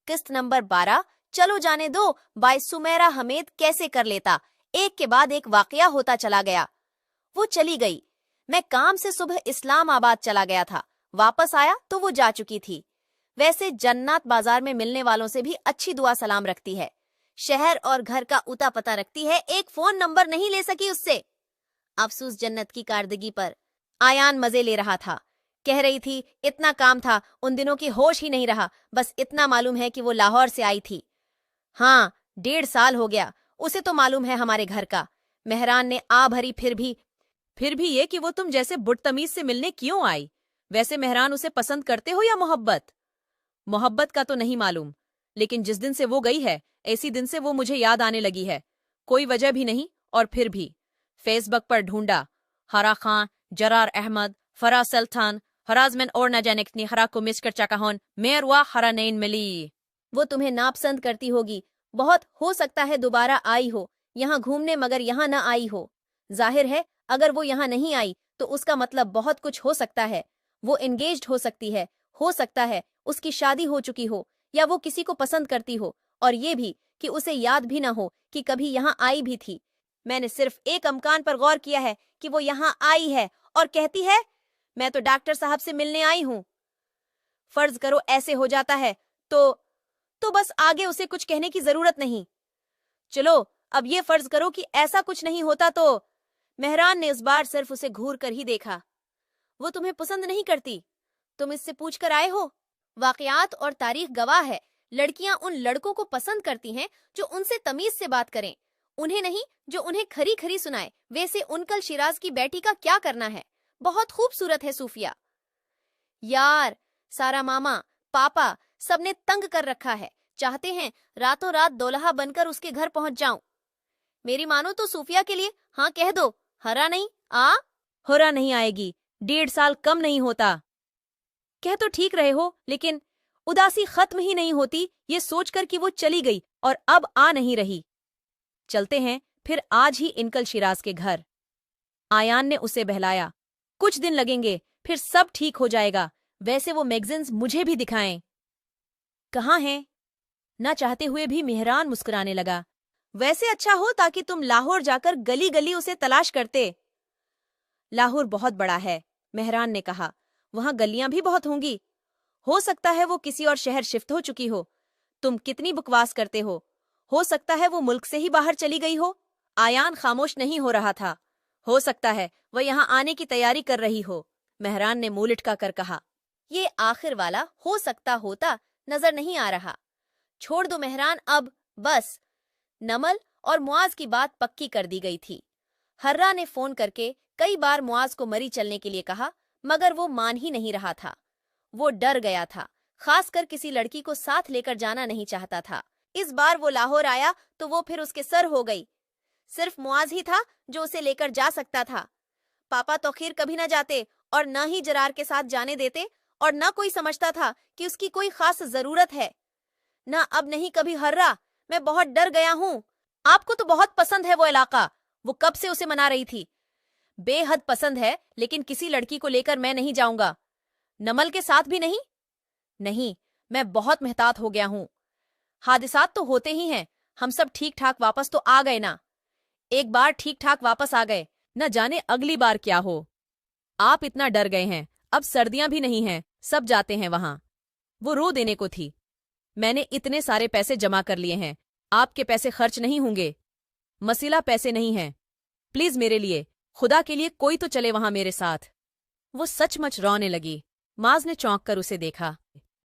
किस्त नंबर 12, चलो जाने दो बाय सुमेरा हमेद कैसे कर लेता। एक के बाद एक वाकया होता चला गया। वो चली गई। मैं काम से सुबह इस्लामाबाद चला गया था। वापस आया तो वो जा चुकी थी। वैसे जन्नत बाजार में मिलने वालों से भी अच्छी दुआ सलाम रखती है। शहर और घर का उता पता रखती है, एक फोन नंबर नहीं ले सकी उससे। अफसोस जन्नत की कारदगी पर। आयान मजे ले रहा था। कह रही थी इतना काम था, उन दिनों की होश ही नहीं रहा। बस इतना मालूम है कि वो लाहौर से आई थी। हाँ, 1.5 साल हो गया। उसे तो मालूम है हमारे घर का। मेहरान ने आ भरी। फिर भी ये कि वो तुम जैसे बुटतमीज से मिलने क्यों आई? वैसे मेहरान उसे पसंद करते हो या मोहब्बत? मोहब्बत का तो नहीं मालूम, लेकिन जिस दिन से वो गई है ऐसी दिन से वो मुझे याद आने लगी है। कोई वजह भी नहीं, और फिर भी फेसबुक पर ढूंढा। हरा खान, जरार अहमद, फरा सल्तान, हराजमन और न जाने कितनी हरा को मिस कर चाकाहोन मेरवा हरा नैन मिली। वो तुम्हें नापसंद करती होगी। बहुत हो सकता है दोबारा आई हो यहाँ घूमने, मगर यहाँ न आई हो। जाहिर है अगर वो यहाँ नहीं आई तो उसका मतलब बहुत कुछ हो सकता है। वो एंगेज्ड हो सकता है उसकी शादी हो चुकी हो, या वो किसी को पसंद करती हो, और ये भी कि उसे याद भी ना हो कि कभी यहाँ आई भी थी। मैंने सिर्फ एक अमकान पर गौर किया है कि वो यहाँ आई है और कहती है मैं तो डॉक्टर साहब से मिलने आई हूं। फर्ज करो ऐसे हो जाता है तो बस आगे उसे कुछ कहने की जरूरत नहीं। चलो अब ये फर्ज करो कि ऐसा कुछ नहीं होता तो। मेहरान ने इस बार सिर्फ उसे घूर कर ही देखा। वो तुम्हें पसंद नहीं करती? तुम इससे पूछ कर आए हो? वाकयात और तारीख गवाह है, लड़कियां उन लड़कों को पसंद करती हैं जो उनसे तमीज से बात करें, उन्हें नहीं जो उन्हें खरी खरी सुनाए। वैसे उनकल शिराज की बेटी का क्या करना है? बहुत खूबसूरत है सूफिया। यार, सारा मामा, पापा सबने तंग कर रखा है। चाहते हैं रातों रात दोल्हा बनकर उसके घर पहुंच जाऊं। मेरी मानो तो सूफिया के लिए हाँ कह दो। हरा नहीं आ हरा नहीं आएगी, 1.5 साल कम नहीं होता। कह तो ठीक रहे हो, लेकिन उदासी खत्म ही नहीं होती ये सोचकर कि वो चली गई और अब आ नहीं रही। चलते हैं फिर आज ही इनकल शिराज के घर। आयान ने उसे बहलाया। कुछ दिन लगेंगे, फिर सब ठीक हो जाएगा। वैसे वो मैगजीन्स मुझे भी दिखाएं। कहाँ हैं? ना चाहते हुए भी मेहरान मुस्कुराने लगा। वैसे अच्छा हो ताकि तुम लाहौर जाकर गली गली उसे तलाश करते। लाहौर बहुत बड़ा है, मेहरान ने कहा। वहां गलियां भी बहुत होंगी। हो सकता है वो किसी और शहर शिफ्ट हो चुकी हो। तुम कितनी बकवास करते हो सकता है वो मुल्क से ही बाहर चली गई हो। आयान खामोश नहीं हो रहा था। हो सकता है वह यहाँ आने की तैयारी कर रही हो, मेहरान ने मुंह लटका कर कहा। ये आखिर वाला हो सकता होता नजर नहीं आ रहा। छोड़ दो मेहरान अब, बस। नमल और मुआज की बात पक्की कर दी गई थी। हर्रा ने फोन करके कई बार मुआज को मरी चलने के लिए कहा, मगर वो मान ही नहीं रहा था। वो डर गया था, खासकर किसी लड़की को साथ लेकर जाना नहीं चाहता था। इस बार वो लाहौर आया तो वो फिर उसके सर हो गई। सिर्फ मुआज ही था जो उसे लेकर जा सकता था। पापा तो खैर कभी न जाते और न ही जरार के साथ जाने देते, और न कोई समझता था कि उसकी कोई खास जरूरत है। न अब नहीं कभी। हर्रा, मैं बहुत डर गया हूँ। आपको तो बहुत पसंद है वो इलाका, वो कब से उसे मना रही थी। बेहद पसंद है, लेकिन किसी लड़की को लेकर मैं नहीं जाऊंगा। नमल के साथ भी नहीं। नहीं, मैं बहुत मेहतात हो गया हूं। हादिसात तो होते ही हैं। हम सब ठीक ठाक वापस तो आ गए ना। एक बार ठीक ठाक वापस आ गए, न जाने अगली बार क्या हो। आप इतना डर गए हैं, अब सर्दियां भी नहीं हैं, सब जाते हैं वहां। वो रो देने को थी। मैंने इतने सारे पैसे जमा कर लिए हैं, आपके पैसे खर्च नहीं होंगे। मसला पैसे नहीं है। प्लीज मेरे लिए, खुदा के लिए कोई तो चले वहां मेरे साथ। वो सचमुच रोने लगी। माज ने चौंक कर उसे देखा।